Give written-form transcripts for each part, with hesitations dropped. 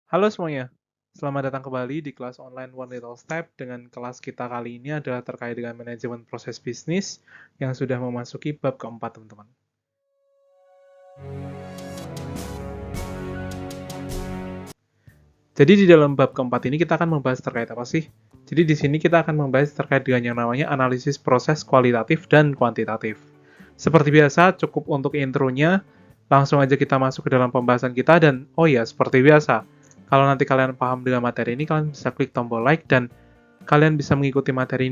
Halo semuanya, selamat datang kembali di kelas online One Little Step. Dengan kelas kita kali ini adalah terkait dengan manajemen proses bisnis yang sudah memasuki bab keempat, teman-teman. Jadi di dalam bab keempat ini kita akan membahas terkait apa sih? Jadi di sini kita akan membahas terkait dengan yang namanya analisis proses kualitatif dan kuantitatif. Seperti biasa, cukup untuk intronya, langsung aja kita masuk ke dalam pembahasan kita dan oh ya, seperti biasa, kalau nanti kalian paham dengan materi ini, kalian bisa klik tombol like dan kalian bisa mengikuti materi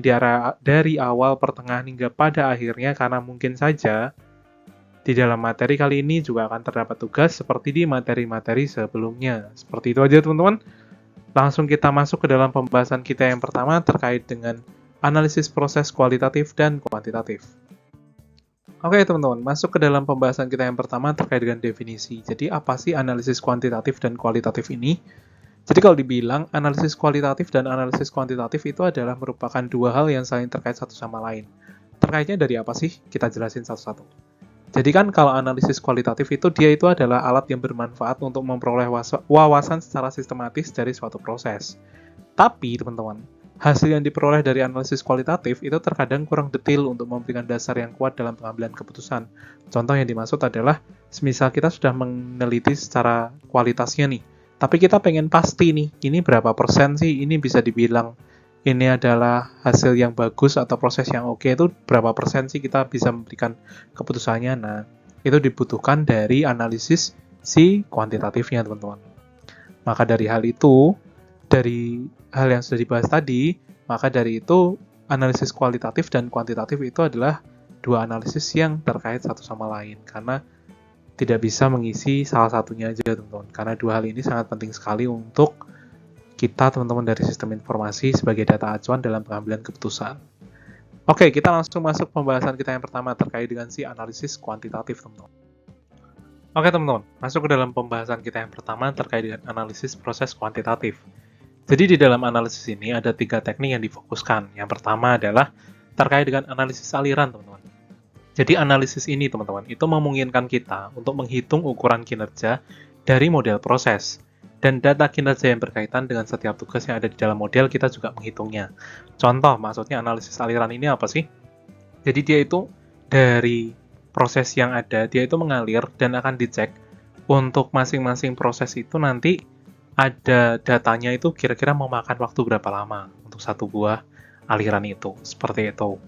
dari awal, pertengahan, hingga pada akhirnya karena mungkin saja di dalam materi kali ini juga akan terdapat tugas seperti di materi-materi sebelumnya. Seperti itu aja teman-teman. Langsung kita masuk ke dalam pembahasan kita yang pertama terkait dengan analisis proses kualitatif dan kuantitatif. Oke teman-teman, masuk ke dalam pembahasan kita yang pertama terkait dengan definisi. Jadi apa sih analisis kuantitatif dan kualitatif ini? Jadi kalau dibilang analisis kualitatif dan analisis kuantitatif itu adalah merupakan dua hal yang saling terkait satu sama lain. Terkaitnya dari apa sih? Kita jelasin satu-satu. Jadi kan kalau analisis kualitatif dia itu adalah alat yang bermanfaat untuk memperoleh wawasan secara sistematis dari suatu proses. Tapi teman-teman, hasil yang diperoleh dari analisis kualitatif itu terkadang kurang detail untuk memberikan dasar yang kuat dalam pengambilan keputusan. Contoh yang dimaksud adalah, semisal kita sudah meneliti secara kualitasnya nih, tapi kita pengen pasti nih, ini berapa persen sih ini bisa dibilang ini adalah hasil yang bagus atau proses yang oke, itu berapa persen sih kita bisa memberikan keputusannya. Nah, itu dibutuhkan dari analisis si kuantitatifnya, teman-teman. Maka dari hal itu, dari hal yang sudah dibahas tadi, maka dari itu analisis kualitatif dan kuantitatif itu adalah dua analisis yang terkait satu sama lain, karena tidak bisa mengisi salah satunya aja, teman-teman. Karena dua hal ini sangat penting sekali untuk kita, teman-teman, dari sistem informasi sebagai data acuan dalam pengambilan keputusan. Oke, kita langsung masuk pembahasan kita yang pertama terkait dengan si analisis kuantitatif, teman-teman. Oke, teman-teman, masuk ke dalam pembahasan kita yang pertama terkait dengan analisis proses kuantitatif. Jadi di dalam analisis ini ada 3 teknik yang difokuskan. Yang pertama adalah terkait dengan analisis aliran, teman-teman. Jadi analisis ini, teman-teman, itu memungkinkan kita untuk menghitung ukuran kinerja dari model proses. Dan data kinerja yang berkaitan dengan setiap tugas yang ada di dalam model, kita juga menghitungnya. Contoh, maksudnya analisis aliran ini apa sih? Jadi dia itu dari proses yang ada, dia itu mengalir dan akan dicek untuk masing-masing proses itu nanti ada datanya itu kira-kira memakan waktu berapa lama untuk satu buah aliran itu, seperti itu.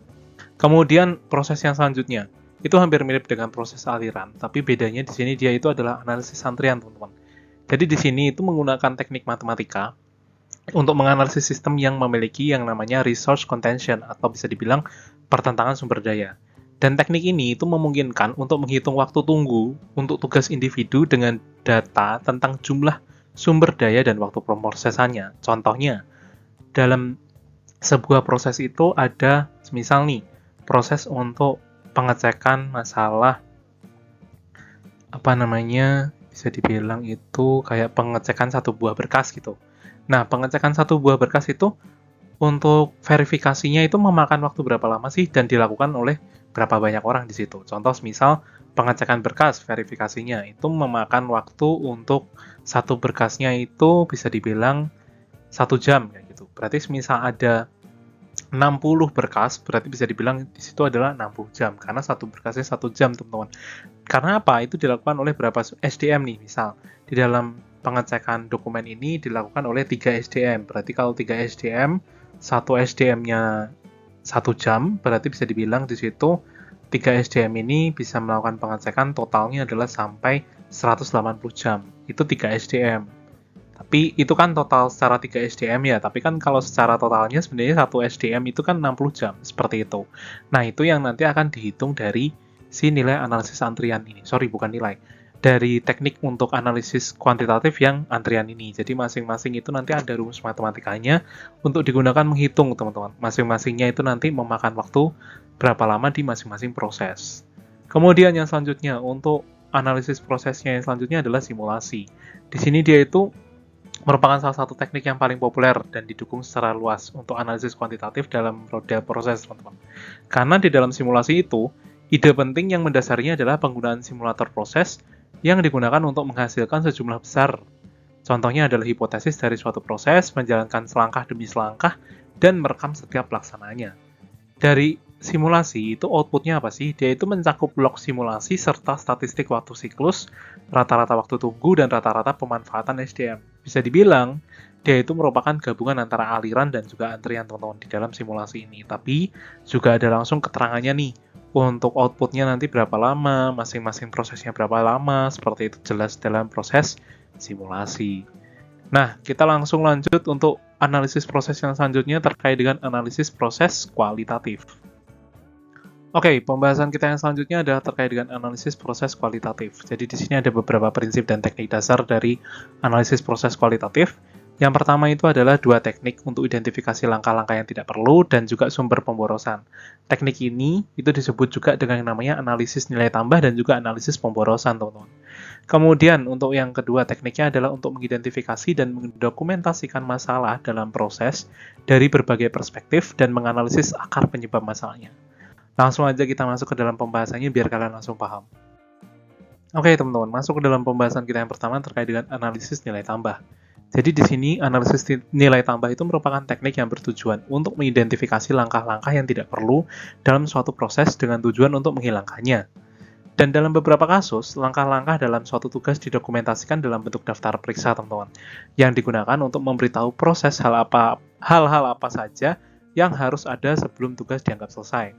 Kemudian proses yang selanjutnya, itu hampir mirip dengan proses aliran, tapi bedanya di sini dia itu adalah analisis antrian, teman-teman. Jadi di sini itu menggunakan teknik matematika untuk menganalisis sistem yang memiliki yang namanya resource contention atau bisa dibilang pertentangan sumber daya. Dan teknik ini itu memungkinkan untuk menghitung waktu tunggu untuk tugas individu dengan data tentang jumlah sumber daya dan waktu pemrosesannya. Contohnya, dalam sebuah proses itu ada, misal nih, proses untuk pengecekan masalah bisa dibilang itu kayak pengecekan satu buah berkas gitu. Nah, pengecekan satu buah berkas itu untuk verifikasinya itu memakan waktu berapa lama sih dan dilakukan oleh berapa banyak orang di situ. Contoh misal pengecekan berkas verifikasinya itu memakan waktu untuk satu berkasnya itu bisa dibilang 1 jam kayak gitu. Berarti misal ada 60 berkas, berarti bisa dibilang di situ adalah 60 jam karena satu berkasnya 1 jam, teman-teman. Karena apa? Itu dilakukan oleh berapa SDM nih, misal di dalam pengecekan dokumen ini dilakukan oleh 3 SDM. Berarti kalau 3 SDM, satu SDM-nya 1 jam, berarti bisa dibilang di situ 3 SDM ini bisa melakukan pengecekan totalnya adalah sampai 180 jam. Itu 3 SDM. Tapi itu kan total secara 3 SDM ya, tapi kan kalau secara totalnya sebenarnya 1 SDM itu kan 60 jam, seperti itu. Nah, itu yang nanti akan dihitung dari si nilai analisis antrian ini. Sorry, bukan nilai. Dari teknik untuk analisis kuantitatif yang antrian ini. Jadi masing-masing itu nanti ada rumus matematikanya untuk digunakan menghitung, teman-teman. Masing-masingnya itu nanti memakan waktu berapa lama di masing-masing proses. Kemudian yang selanjutnya, untuk analisis prosesnya yang selanjutnya adalah simulasi. Di sini dia itu merupakan salah satu teknik yang paling populer dan didukung secara luas untuk analisis kuantitatif dalam model proses, teman-teman. Karena di dalam simulasi itu, ide penting yang mendasarinya adalah penggunaan simulator proses yang digunakan untuk menghasilkan sejumlah besar Contohnya adalah hipotesis dari suatu proses, menjalankan selangkah demi selangkah, dan merekam setiap pelaksanaannya. Dari simulasi itu outputnya apa sih? Dia itu mencakup log simulasi serta statistik waktu siklus, rata-rata waktu tunggu, dan rata-rata pemanfaatan SDM. Bisa dibilang, dia itu merupakan gabungan antara aliran dan juga antrian teman-teman di dalam simulasi ini. Tapi juga ada langsung keterangannya nih, untuk outputnya nanti berapa lama, masing-masing prosesnya berapa lama, seperti itu jelas dalam proses simulasi. Nah, kita langsung lanjut untuk analisis proses yang selanjutnya terkait dengan analisis proses kualitatif. Oke, pembahasan kita yang selanjutnya adalah terkait dengan analisis proses kualitatif. Jadi di sini ada beberapa prinsip dan teknik dasar dari analisis proses kualitatif. Yang pertama itu adalah dua teknik untuk identifikasi langkah-langkah yang tidak perlu dan juga sumber pemborosan. Teknik ini itu disebut juga dengan yang namanya analisis nilai tambah dan juga analisis pemborosan, teman-teman. Kemudian untuk yang kedua tekniknya adalah untuk mengidentifikasi dan mendokumentasikan masalah dalam proses dari berbagai perspektif dan menganalisis akar penyebab masalahnya. Langsung aja kita masuk ke dalam pembahasannya biar kalian langsung paham. Oke teman-teman, masuk ke dalam pembahasan kita yang pertama terkait dengan analisis nilai tambah. Jadi di sini analisis nilai tambah itu merupakan teknik yang bertujuan untuk mengidentifikasi langkah-langkah yang tidak perlu dalam suatu proses dengan tujuan untuk menghilangkannya. Dan dalam beberapa kasus, langkah-langkah dalam suatu tugas didokumentasikan dalam bentuk daftar periksa, teman-teman, yang digunakan untuk memberitahu proses hal-hal apa saja yang harus ada sebelum tugas dianggap selesai.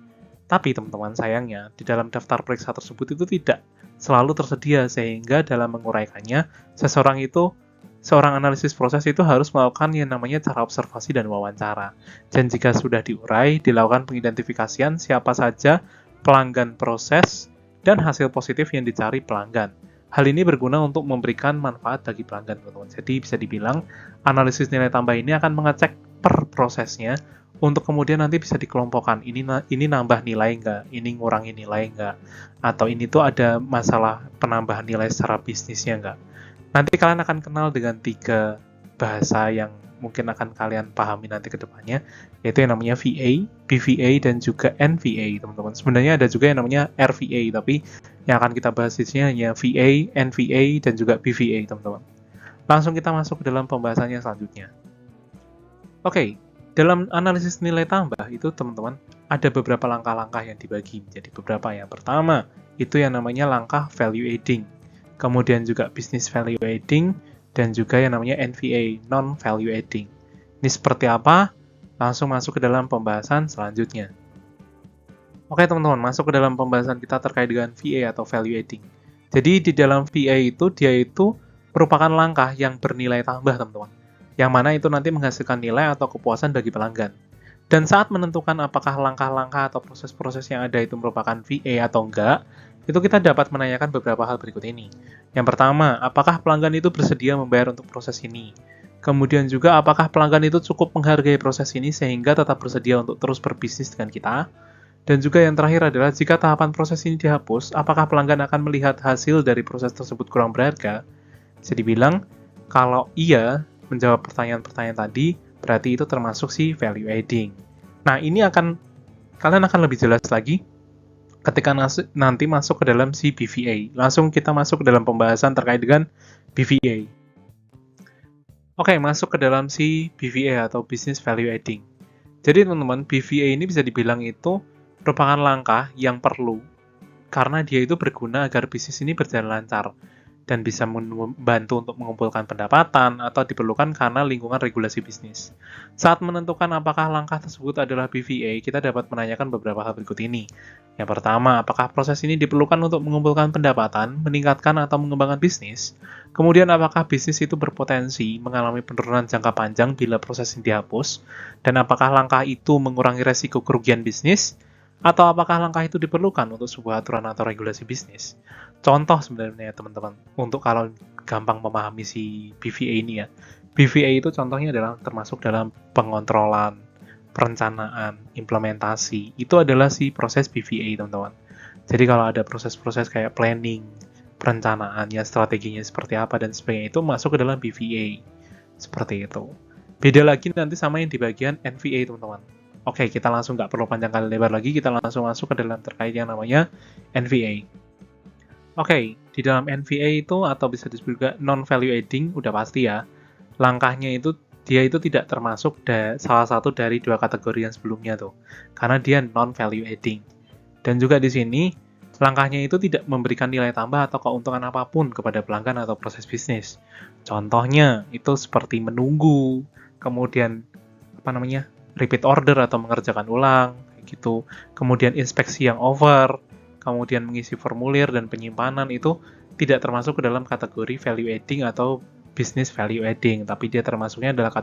Tapi, teman-teman, sayangnya, di dalam daftar periksa tersebut itu tidak selalu tersedia, sehingga dalam menguraikannya, seorang analisis proses itu harus melakukan yang namanya cara observasi dan wawancara. Dan jika sudah diurai, dilakukan pengidentifikasian siapa saja pelanggan proses dan hasil positif yang dicari pelanggan. Hal ini berguna untuk memberikan manfaat bagi pelanggan, teman-teman. Jadi bisa dibilang, analisis nilai tambah ini akan mengecek per prosesnya untuk kemudian nanti bisa dikelompokkan. Ini nambah nilai nggak? Ini ngurangi nilai nggak? Atau ini tuh ada masalah penambahan nilai secara bisnisnya nggak? Nanti kalian akan kenal dengan 3 bahasa yang mungkin akan kalian pahami nanti ke depannya, yaitu yang namanya VA, BVA, dan juga NVA, teman-teman. Sebenarnya ada juga yang namanya RVA, tapi yang akan kita bahas di sini hanya VA, NVA, dan juga BVA, teman-teman. Langsung kita masuk ke dalam pembahasannya selanjutnya. Oke, dalam analisis nilai tambah itu, teman-teman, ada beberapa langkah-langkah yang dibagi menjadi beberapa. Yang pertama, itu yang namanya langkah value adding. Kemudian juga business value adding, dan juga yang namanya NVA, non-value adding. Ini seperti apa? Langsung masuk ke dalam pembahasan selanjutnya. Oke teman-teman, masuk ke dalam pembahasan kita terkait dengan VA atau value adding. Jadi di dalam VA itu, dia itu merupakan langkah yang bernilai tambah, teman-teman. Yang mana itu nanti menghasilkan nilai atau kepuasan bagi pelanggan. Dan saat menentukan apakah langkah-langkah atau proses-proses yang ada itu merupakan VA atau enggak, itu kita dapat menanyakan beberapa hal berikut ini. Yang pertama, apakah pelanggan itu bersedia membayar untuk proses ini? Kemudian juga, apakah pelanggan itu cukup menghargai proses ini sehingga tetap bersedia untuk terus berbisnis dengan kita? Dan juga yang terakhir adalah, jika tahapan proses ini dihapus, apakah pelanggan akan melihat hasil dari proses tersebut kurang berharga? Bisa dibilang, kalau iya, menjawab pertanyaan-pertanyaan tadi, berarti itu termasuk si value adding. Nah, ini kalian akan lebih jelas lagi ketika nanti masuk ke dalam si BVA. Langsung kita masuk ke dalam pembahasan terkait dengan BVA. Oke, masuk ke dalam si BVA atau Business Value Adding. Jadi teman-teman, BVA ini bisa dibilang itu merupakan langkah yang perlu karena dia itu berguna agar bisnis ini berjalan lancar dan bisa membantu untuk mengumpulkan pendapatan atau diperlukan karena lingkungan regulasi bisnis. Saat menentukan apakah langkah tersebut adalah BVA, kita dapat menanyakan beberapa hal berikut ini. Yang pertama, apakah proses ini diperlukan untuk mengumpulkan pendapatan, meningkatkan atau mengembangkan bisnis? Kemudian, apakah bisnis itu berpotensi mengalami penurunan jangka panjang bila proses ini dihapus? Dan apakah langkah itu mengurangi resiko kerugian bisnis? Atau apakah langkah itu diperlukan untuk sebuah aturan atau regulasi bisnis? Contoh sebenarnya teman-teman, untuk kalau gampang memahami si BVA ini ya. BVA itu contohnya adalah termasuk dalam pengontrolan, perencanaan, implementasi. Itu adalah si proses BVA teman-teman. Jadi kalau ada proses-proses kayak planning, perencanaannya, strateginya seperti apa dan sebagainya, itu masuk ke dalam BVA. Seperti itu. Beda lagi nanti sama yang di bagian NVA teman-teman. Oke, kita langsung nggak perlu panjang kali lebar lagi, kita langsung masuk ke dalam terkait yang namanya NVA. Oke, di dalam NVA itu atau bisa disebut juga non-value adding, udah pasti ya. Langkahnya itu dia itu tidak termasuk salah satu dari dua kategori yang sebelumnya tuh. Karena dia non-value adding. Dan juga di sini, langkahnya itu tidak memberikan nilai tambah atau keuntungan apapun kepada pelanggan atau proses bisnis. Contohnya, itu seperti menunggu, kemudian repeat order atau mengerjakan ulang, kayak gitu. Kemudian inspeksi yang over, kemudian mengisi formulir dan penyimpanan itu tidak termasuk ke dalam kategori value adding atau business value adding, tapi dia termasuknya adalah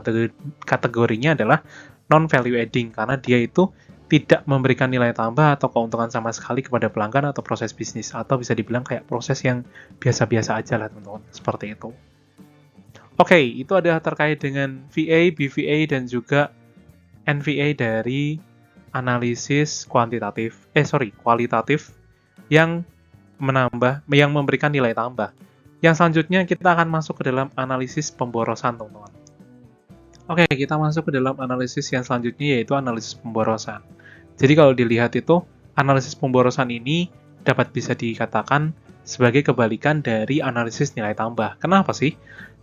kategorinya adalah non value adding karena dia itu tidak memberikan nilai tambah atau keuntungan sama sekali kepada pelanggan atau proses bisnis, atau bisa dibilang kayak proses yang biasa-biasa aja lah teman-teman, seperti itu. Oke, itu adalah terkait dengan VA, BVA, dan juga NVA dari analisis kualitatif yang yang memberikan nilai tambah. Yang selanjutnya kita akan masuk ke dalam analisis pemborosan, teman-teman. Oke, kita masuk ke dalam analisis yang selanjutnya yaitu analisis pemborosan. Jadi kalau dilihat itu, analisis pemborosan ini dapat bisa dikatakan sebagai kebalikan dari analisis nilai tambah. Kenapa sih?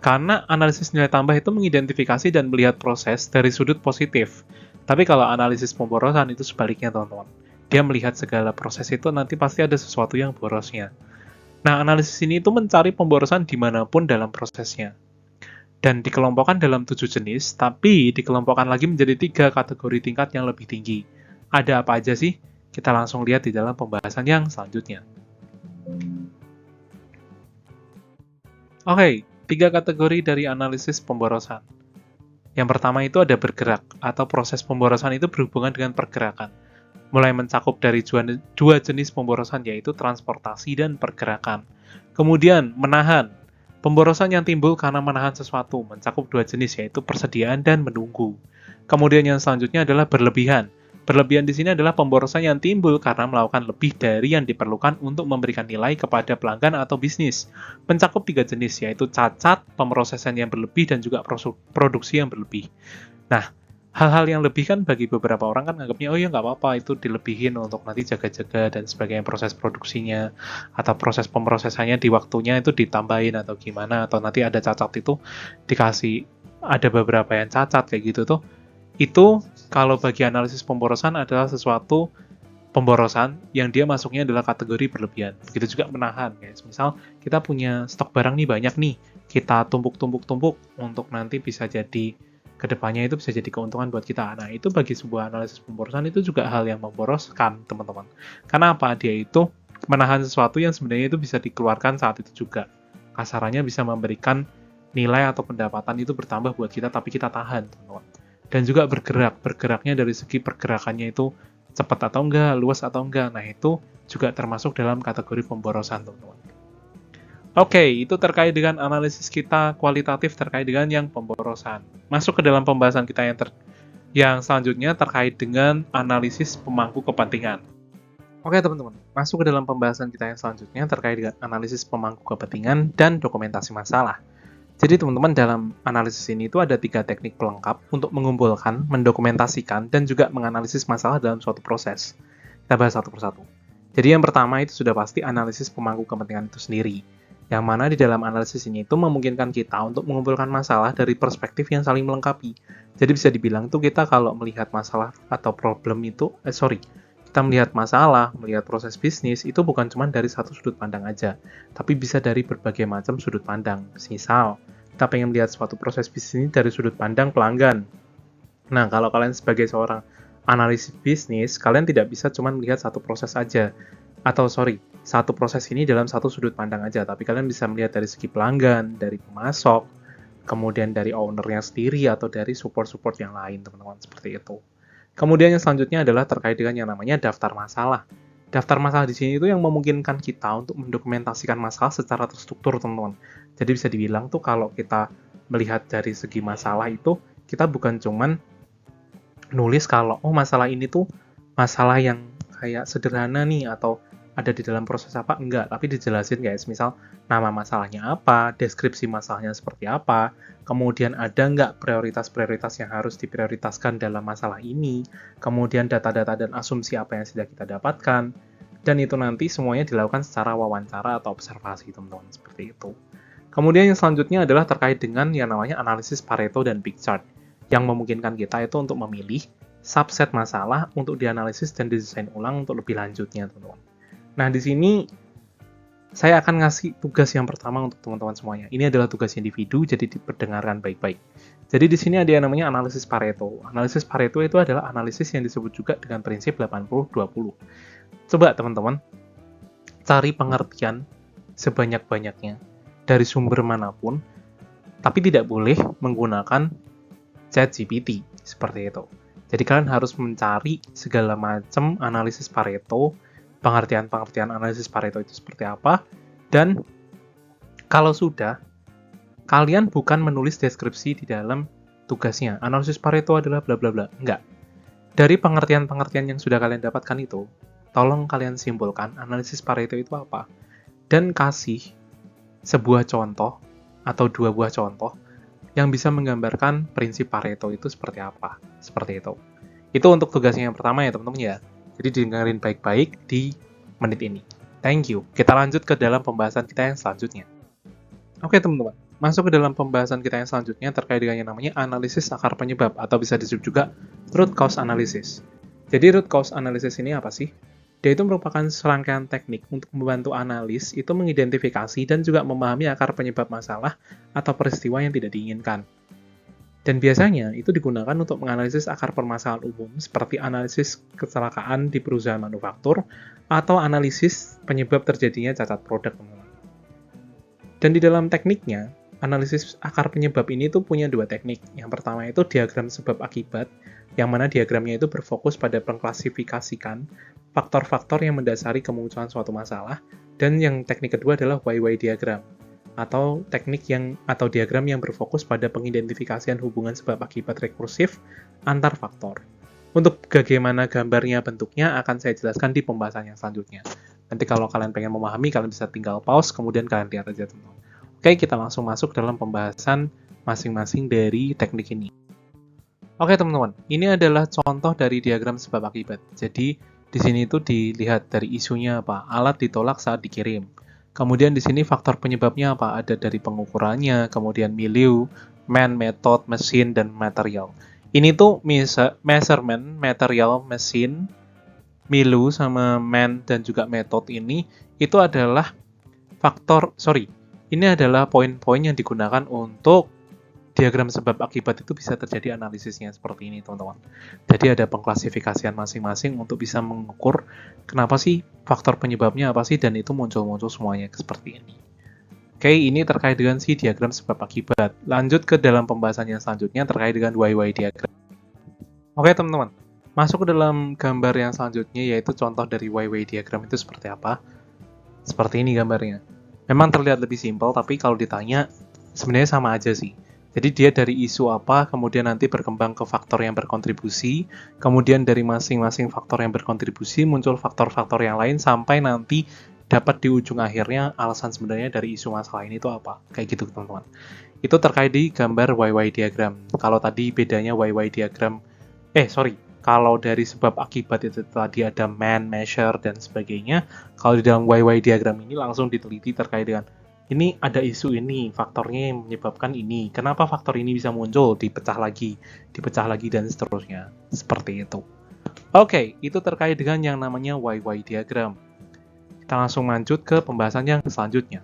Karena analisis nilai tambah itu mengidentifikasi dan melihat proses dari sudut positif. Tapi kalau analisis pemborosan itu sebaliknya, teman-teman. Dia melihat segala proses itu nanti pasti ada sesuatu yang borosnya. Nah, analisis ini itu mencari pemborosan dimanapun dalam prosesnya. Dan dikelompokkan dalam 7 jenis, tapi dikelompokkan lagi menjadi 3 kategori tingkat yang lebih tinggi. Ada apa aja sih? Kita langsung lihat di dalam pembahasan yang selanjutnya. Oke, 3 kategori dari analisis pemborosan. Yang pertama itu ada bergerak, atau proses pemborosan itu berhubungan dengan pergerakan. Mulai mencakup dari dua jenis pemborosan, yaitu transportasi dan pergerakan. Kemudian, menahan. Pemborosan yang timbul karena menahan sesuatu, mencakup dua jenis, yaitu persediaan dan menunggu. Kemudian yang selanjutnya adalah berlebihan. Berlebihan di sini adalah pemborosan yang timbul karena melakukan lebih dari yang diperlukan untuk memberikan nilai kepada pelanggan atau bisnis. Mencakup 3 jenis, yaitu cacat, pemrosesan yang berlebih, dan juga produksi yang berlebih. Nah, hal-hal yang lebih kan bagi beberapa orang kan anggapnya, oh ya nggak apa-apa, itu dilebihin untuk nanti jaga-jaga dan sebagainya proses produksinya, atau proses pemrosesannya di waktunya itu ditambahin atau gimana, atau nanti ada cacat itu dikasih, ada beberapa yang cacat kayak gitu tuh. Itu kalau bagi analisis pemborosan adalah sesuatu pemborosan yang dia masuknya adalah kategori berlebihan. Begitu juga menahan, guys. Misal kita punya stok barang nih banyak nih, kita tumpuk-tumpuk untuk nanti bisa jadi kedepannya itu bisa jadi keuntungan buat kita. Nah, itu bagi sebuah analisis pemborosan itu juga hal yang memboroskan, teman-teman. Karena apa? Dia itu menahan sesuatu yang sebenarnya itu bisa dikeluarkan saat itu juga. Kasarannya bisa memberikan nilai atau pendapatan itu bertambah buat kita, tapi kita tahan, teman-teman. Dan juga bergeraknya dari segi pergerakannya itu cepat atau enggak, luas atau enggak. Nah, itu juga termasuk dalam kategori pemborosan, teman-teman. Oke, itu terkait dengan analisis kita kualitatif terkait dengan yang pemborosan. Masuk ke dalam pembahasan kita yang selanjutnya terkait dengan analisis pemangku kepentingan. Oke, teman-teman, masuk ke dalam pembahasan kita yang selanjutnya terkait dengan analisis pemangku kepentingan dan dokumentasi masalah. Jadi teman-teman, dalam analisis ini itu ada 3 teknik pelengkap untuk mengumpulkan, mendokumentasikan, dan juga menganalisis masalah dalam suatu proses. Kita bahas satu persatu. Jadi yang pertama itu sudah pasti analisis pemangku kepentingan itu sendiri. Yang mana di dalam analisis ini itu memungkinkan kita untuk mengumpulkan masalah dari perspektif yang saling melengkapi. Jadi bisa dibilang tuh kita kalau melihat masalah atau problem itu, kita melihat masalah, melihat proses bisnis, itu bukan cuma dari satu sudut pandang aja, tapi bisa dari berbagai macam sudut pandang. Misal, kita pengen melihat suatu proses bisnis ini dari sudut pandang pelanggan. Nah, kalau kalian sebagai seorang analis bisnis, kalian tidak bisa cuma melihat satu proses aja. Satu proses ini dalam satu sudut pandang aja, tapi kalian bisa melihat dari segi pelanggan, dari pemasok, kemudian dari ownernya sendiri, atau dari support-support yang lain, teman-teman, seperti itu. Kemudian yang selanjutnya adalah terkait dengan yang namanya daftar masalah. Daftar masalah di sini itu yang memungkinkan kita untuk mendokumentasikan masalah secara terstruktur, teman-teman. Jadi bisa dibilang tuh kalau kita melihat dari segi masalah itu, kita bukan cuman nulis kalau, oh masalah ini tuh masalah yang kayak sederhana nih, atau ada di dalam proses apa, enggak, tapi dijelasin guys, misal nama masalahnya apa, deskripsi masalahnya seperti apa, kemudian ada nggak prioritas-prioritas yang harus diprioritaskan dalam masalah ini, kemudian data-data dan asumsi apa yang sudah kita dapatkan, Dan itu nanti semuanya dilakukan secara wawancara atau observasi, teman-teman, seperti itu. Kemudian yang selanjutnya adalah terkait dengan yang namanya analisis Pareto dan Big Chart, yang memungkinkan kita itu untuk memilih subset masalah untuk dianalisis dan didesain ulang untuk lebih lanjutnya, teman-teman. Nah, di sini saya akan ngasih tugas yang pertama untuk teman-teman semuanya. Ini adalah tugas individu, jadi diperdengarkan baik-baik. Jadi di sini ada yang namanya analisis Pareto. Analisis Pareto itu adalah analisis yang disebut juga dengan prinsip 80-20. Coba teman-teman, cari pengertian sebanyak-banyaknya dari sumber manapun, tapi tidak boleh menggunakan ChatGPT, seperti itu. Jadi kalian harus mencari segala macam analisis Pareto, pengertian-pengertian analisis Pareto itu seperti apa, dan kalau sudah, kalian bukan menulis deskripsi di dalam tugasnya, analisis Pareto adalah bla bla bla, enggak. Dari pengertian-pengertian yang sudah kalian dapatkan itu, tolong kalian simpulkan analisis Pareto itu apa, dan kasih sebuah contoh atau 2 buah contoh yang bisa menggambarkan prinsip Pareto itu seperti apa, seperti itu. Itu untuk tugasnya yang pertama ya teman-teman ya. Jadi dengerin baik-baik di menit ini. Thank you. Kita lanjut ke dalam pembahasan kita yang selanjutnya. Oke teman-teman, masuk ke dalam pembahasan kita yang selanjutnya terkait dengan yang namanya analisis akar penyebab atau bisa disebut juga root cause analysis. Jadi root cause analysis ini apa sih? Dia itu merupakan serangkaian teknik untuk membantu analis itu mengidentifikasi dan juga memahami akar penyebab masalah atau peristiwa yang tidak diinginkan. Dan biasanya itu digunakan untuk menganalisis akar permasalahan umum seperti analisis kecelakaan di perusahaan manufaktur atau analisis penyebab terjadinya cacat produk. Dan di dalam tekniknya, analisis akar penyebab ini tuh punya 2 teknik. Yang pertama itu diagram sebab akibat, yang mana diagramnya itu berfokus pada mengklasifikasikan faktor-faktor yang mendasari kemunculan suatu masalah, dan yang teknik kedua adalah YY diagram, atau teknik atau diagram yang berfokus pada pengidentifikasian hubungan sebab akibat rekursif antar faktor. Untuk bagaimana gambarnya bentuknya akan saya jelaskan di pembahasan yang selanjutnya. Nanti kalau kalian pengen memahami, kalian bisa tinggal pause, kemudian kalian lihat aja teman-teman. Oke, kita langsung masuk dalam pembahasan masing-masing dari teknik ini. Oke teman-teman, ini adalah contoh dari diagram sebab akibat. Jadi di sini itu dilihat dari isunya apa, alat ditolak saat dikirim. Kemudian di sini faktor penyebabnya apa, ada dari pengukurannya, kemudian milieu, man, method, mesin, dan material. Ini tuh measurement, material, mesin, milieu, sama man, dan juga method ini, itu adalah ini adalah poin-poin yang digunakan untuk diagram sebab akibat itu bisa terjadi analisisnya seperti ini teman-teman. Jadi ada pengklasifikasian masing-masing untuk bisa mengukur kenapa sih faktor penyebabnya apa sih, dan itu muncul-muncul semuanya seperti ini. Oke, ini terkait dengan si diagram sebab akibat. Lanjut ke dalam pembahasan yang selanjutnya terkait dengan YY diagram. Oke teman-teman, masuk ke dalam gambar yang selanjutnya yaitu contoh dari YY diagram itu seperti apa. Seperti ini gambarnya. Memang terlihat lebih simpel, tapi kalau ditanya sebenarnya sama aja sih. Jadi dia dari isu apa, kemudian nanti berkembang ke faktor yang berkontribusi, kemudian dari masing-masing faktor yang berkontribusi muncul faktor-faktor yang lain, sampai nanti dapat di ujung akhirnya alasan sebenarnya dari isu masalah ini itu apa. Kayak gitu teman-teman. Itu terkait di gambar YY diagram. Kalau tadi bedanya YY diagram, kalau dari sebab akibat itu tadi ada man, measure, dan sebagainya, kalau di dalam YY diagram ini langsung diteliti terkait dengan ini ada isu ini, faktornya yang menyebabkan ini. Kenapa faktor ini bisa muncul? Dipecah lagi, dan seterusnya. Seperti itu. Oke, itu terkait dengan yang namanya YY diagram. Kita langsung lanjut ke pembahasan yang selanjutnya.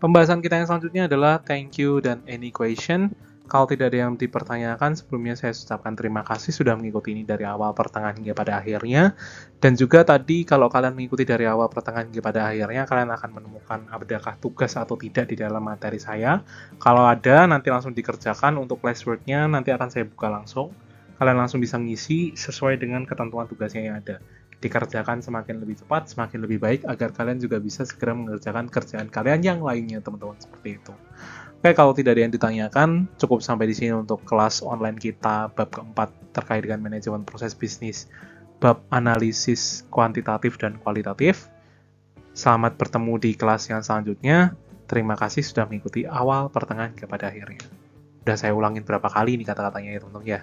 Pembahasan kita yang selanjutnya adalah thank you dan any question. Kalau tidak ada yang dipertanyakan, sebelumnya saya ucapkan terima kasih sudah mengikuti ini dari awal, pertengahan, hingga pada akhirnya. Dan juga tadi kalau kalian mengikuti dari awal, pertengahan, hingga pada akhirnya, kalian akan menemukan adakah tugas atau tidak di dalam materi saya. Kalau ada, nanti langsung dikerjakan. Untuk classwork-nya nanti akan saya buka langsung. Kalian langsung bisa ngisi sesuai dengan ketentuan tugasnya yang ada. Dikerjakan semakin lebih cepat, semakin lebih baik, agar kalian juga bisa segera mengerjakan kerjaan kalian yang lainnya, teman-teman. Seperti itu. Oke, kalau tidak ada yang ditanyakan, cukup sampai di sini untuk kelas online kita bab keempat terkait dengan manajemen proses bisnis, bab analisis kuantitatif dan kualitatif. Selamat bertemu di kelas yang selanjutnya. Terima kasih sudah mengikuti awal, pertengahan, hingga pada akhirnya. Udah saya ulangin berapa kali nih kata-katanya ya teman-teman ya.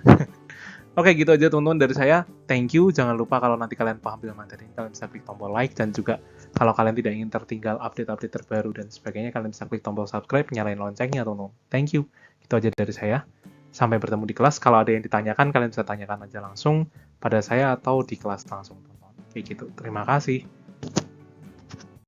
Oke, gitu aja teman-teman dari saya. Thank you. Jangan lupa kalau nanti kalian paham dengan materi ini, kalian bisa klik tombol like, dan juga kalau kalian tidak ingin tertinggal update-update terbaru dan sebagainya, kalian bisa klik tombol subscribe, nyalain loncengnya teman-teman. Thank you. Itu aja dari saya. Sampai bertemu di kelas. Kalau ada yang ditanyakan, kalian bisa tanyakan aja langsung pada saya atau di kelas langsung teman-teman. Kayak gitu. Terima kasih.